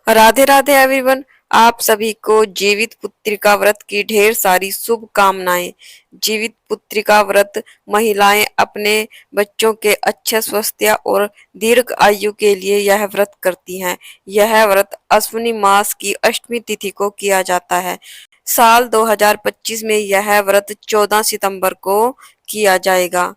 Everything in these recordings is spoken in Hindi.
राधे राधे एवरीवन। आप सभी को जीवित पुत्रिका व्रत की ढेर सारी शुभकामनाएं। जीवित पुत्रिका व्रत महिलाएं अपने बच्चों के अच्छे स्वास्थ्य और दीर्घ आयु के लिए यह व्रत करती हैं। यह व्रत अश्विनी मास की अष्टमी तिथि को किया जाता है। साल 2025 में यह व्रत 14 सितंबर को किया जाएगा।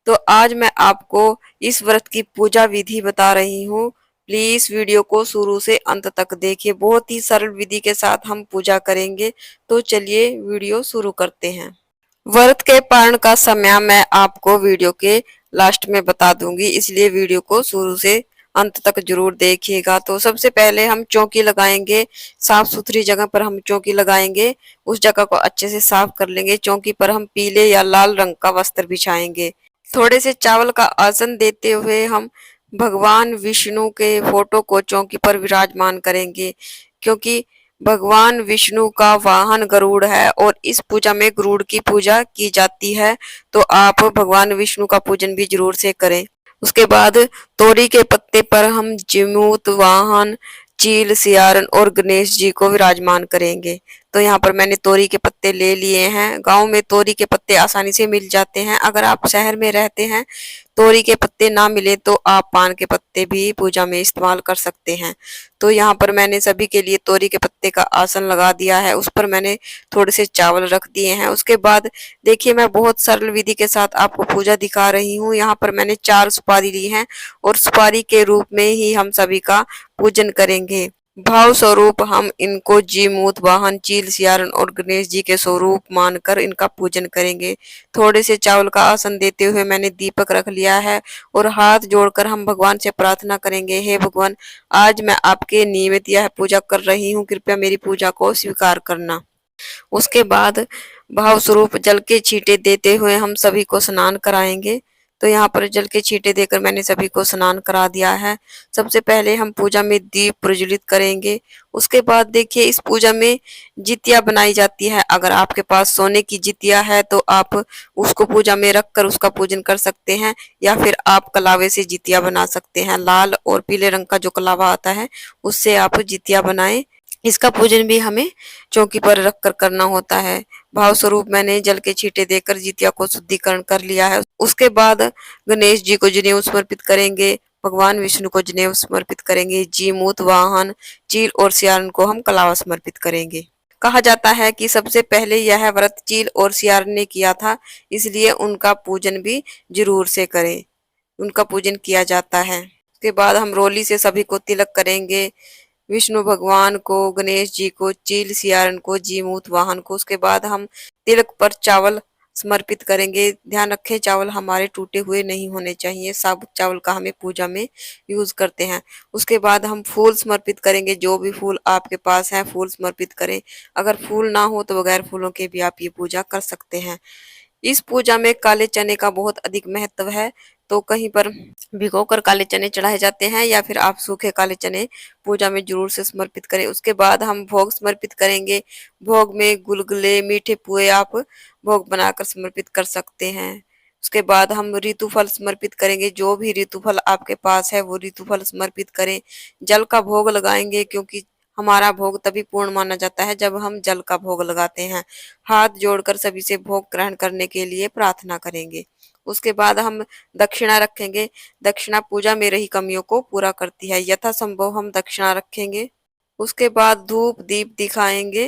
तो आज मैं आपको इस व्रत की पूजा विधि बता रही हूँ। प्लीज वीडियो को शुरू से अंत तक देखिए। बहुत ही सरल विधि के साथ हम पूजा करेंगे। तो चलिए वीडियो शुरू करते हैं। व्रत के पारण का समय मैं आपको वीडियो के लास्ट में बता दूंगी, इसलिए वीडियो को शुरू से अंत तक जरूर देखिएगा। तो सबसे पहले हम चौकी लगाएंगे। साफ सुथरी जगह पर हम चौकी लगाएंगे। उस जगह को अच्छे से साफ कर लेंगे। चौकी पर हम पीले या लाल रंग का वस्त्र बिछाएंगे। थोड़े से चावल का आसन देते हुए हम भगवान विष्णु के फोटो को चौकी पर विराजमान करेंगे, क्योंकि भगवान विष्णु का वाहन गरुड़ है और इस पूजा में गरुड़ की पूजा की जाती है। तो आप भगवान विष्णु का पूजन भी जरूर से करें। उसके बाद तोरी के पत्ते पर हम जिमूत वाहन, चील, सियारन और गणेश जी को विराजमान करेंगे। तो यहाँ पर मैंने तोरी के पत्ते ले लिए हैं। गांव में तोरी के पत्ते आसानी से मिल जाते हैं। अगर आप शहर में रहते हैं, तोरी के पत्ते ना मिले तो आप पान के पत्ते भी पूजा में इस्तेमाल कर सकते हैं। तो यहाँ पर मैंने सभी के लिए तोरी के पत्ते का आसन लगा दिया है। उस पर मैंने थोड़े से चावल रख दिए हैं। उसके बाद देखिए, मैं बहुत सरल विधि के साथ आपको पूजा दिखा रही हूँ। यहाँ पर मैंने 4 सुपारी ली है और सुपारी के रूप में ही हम सभी का पूजन करेंगे। भाव स्वरूप हम इनको जीमूत वाहन, चील, सियारन और गणेश जी के स्वरूप मानकर इनका पूजन करेंगे। थोड़े से चावल का आसन देते हुए मैंने दीपक रख लिया है और हाथ जोड़कर हम भगवान से प्रार्थना करेंगे, हे भगवान, आज मैं आपके नियमित यह पूजा कर रही हूँ, कृपया मेरी पूजा को स्वीकार करना। उसके बाद भाव स्वरूप जल के छींटे देते हुए हम सभी को स्नान कराएंगे। तो यहाँ पर जल के छींटे देकर मैंने सभी को स्नान करा दिया है। सबसे पहले हम पूजा में दीप प्रज्वलित करेंगे। उसके बाद देखिए, इस पूजा में जितिया बनाई जाती है। अगर आपके पास सोने की जितिया है तो आप उसको पूजा में रखकर उसका पूजन कर सकते हैं, या फिर आप कलावे से जितिया बना सकते हैं। लाल और पीले रंग का जो कलावा आता है उससे आप जितिया बनाएं। इसका पूजन भी हमें चौकी पर रख कर करना होता है। भाव स्वरूप मैंने जल के छींटे देकर जितिया को शुद्धिकरण कर लिया है। उसके बाद गणेश जी को जनेऊ समर्पित करेंगे। भगवान विष्णु को जनेऊ समर्पित करेंगे। जीमूत वाहन, चील और सियारन को हम कलावा समर्पित करेंगे। कहा जाता है कि सबसे पहले यह व्रत चील और सियारन ने किया था, इसलिए उनका पूजन भी जरूर से करें। उनका पूजन किया जाता है। उसके बाद हम रोली से सभी को तिलक करेंगे। विष्णु भगवान को, गणेश जी को, चील सियारन को, जीमूत वाहन को। उसके बाद हम तिलक पर चावल समर्पित करेंगे। ध्यान रखें, चावल हमारे टूटे हुए नहीं होने चाहिए। साबुत चावल का हमें पूजा में यूज करते हैं। उसके बाद हम फूल समर्पित करेंगे। जो भी फूल आपके पास है फूल समर्पित करें। अगर फूल ना हो तो बगैर फूलों के भी आप ये पूजा कर सकते हैं। इस पूजा में काले चने का बहुत अधिक महत्व है। तो कहीं पर भिगोकर काले चने चढ़ाए जाते हैं, या फिर आप सूखे काले चने पूजा में जरूर से समर्पित करें। उसके बाद हम भोग समर्पित करेंगे। भोग में गुलगुले, मीठे पुए आप भोग बनाकर समर्पित कर सकते हैं। उसके बाद हम ऋतु फल समर्पित करेंगे। जो भी ऋतु फल आपके पास है वो ऋतु फल समर्पित करें। जल का भोग लगाएंगे, क्योंकि हमारा भोग तभी पूर्ण माना जाता है जब हम जल का भोग लगाते हैं। हाथ जोड़कर सभी से भोग ग्रहण करने के लिए प्रार्थना करेंगे। उसके बाद हम दक्षिणा रखेंगे। दक्षिणा पूजा में रही कमियों को पूरा करती है। यथासंभव हम दक्षिणा रखेंगे। उसके बाद धूप दीप दिखाएंगे।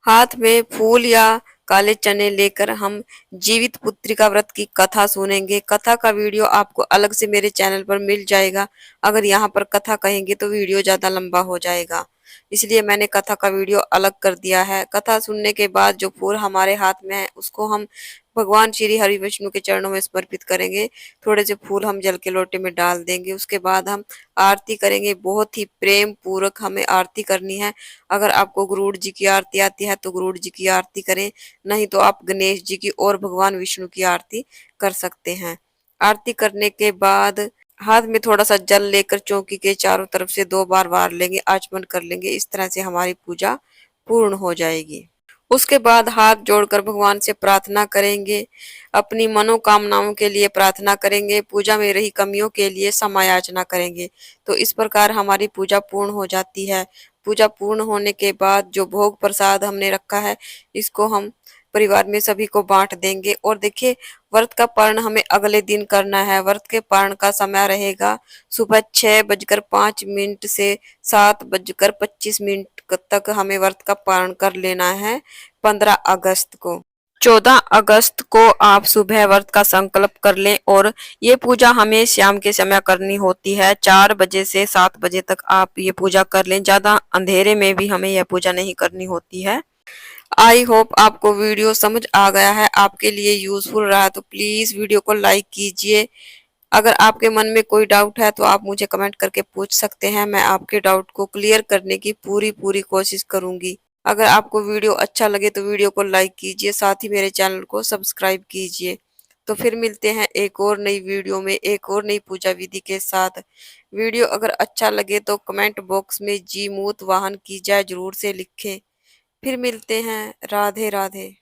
हाथ में फूल या काले चने लेकर हम जीवित पुत्रिका व्रत की कथा सुनेंगे। कथा का वीडियो आपको अलग से मेरे चैनल पर मिल जाएगा। अगर यहाँ पर कथा कहेंगे तो वीडियो ज्यादा लंबा हो जाएगा, इसलिए मैंने कथा का वीडियो अलग कर दिया है। कथा सुनने के बाद जो फूल हमारे हाथ में है उसको हम भगवान श्री हरि विष्णु के चरणों में समर्पित करेंगे। थोड़े से फूल हम जल के लोटे में डाल देंगे। उसके बाद हम आरती करेंगे। बहुत ही प्रेम पूर्वक हमें आरती करनी है। अगर आपको गरुड़ जी की आरती आती है तो गरुड़ जी की आरती करें, नहीं तो आप गणेश जी की और भगवान विष्णु की आरती कर सकते हैं। आरती करने के बाद हाथ में थोड़ा सा जल लेकर चौकी के चारों तरफ से 2 बार वार लेंगे, आचमन कर लेंगे। इस तरह से हमारी पूजा पूर्ण हो जाएगी। उसके बाद हाथ जोड़कर भगवान से प्रार्थना करेंगे, अपनी मनोकामनाओं के लिए प्रार्थना करेंगे, पूजा में रही कमियों के लिए क्षमा याचना करेंगे। तो इस प्रकार हमारी पूजा पूर्ण हो जाती है। पूजा पूर्ण होने के बाद जो भोग प्रसाद हमने रखा है, इसको हम परिवार में सभी को बांट देंगे। और देखिए, व्रत का पारण हमें अगले दिन करना है। व्रत के पारण का समय रहेगा सुबह 6:05 से 7:25 तक हमें व्रत का पारण कर लेना है 15 अगस्त को। 14 अगस्त को आप सुबह व्रत का संकल्प कर लें। और ये पूजा हमें शाम के समय करनी होती है, 4 बजे से 7 बजे तक आप ये पूजा कर लें। ज्यादा अंधेरे में भी हमें यह पूजा नहीं करनी होती है। आई होप आपको वीडियो समझ आ गया है, आपके लिए यूजफुल रहा, तो प्लीज वीडियो को लाइक कीजिए। अगर आपके मन में कोई डाउट है तो आप मुझे कमेंट करके पूछ सकते हैं, मैं आपके डाउट को क्लियर करने की पूरी पूरी कोशिश करूंगी। अगर आपको वीडियो अच्छा लगे तो वीडियो को लाइक कीजिए, साथ ही मेरे चैनल को सब्सक्राइब कीजिए। तो फिर मिलते हैं एक और नई वीडियो में एक और नई पूजा विधि के साथ। वीडियो अगर अच्छा लगे तो कमेंट बॉक्स में जी मूत वाहन की जय जरूर से लिखें। फिर मिलते हैं। राधे राधे।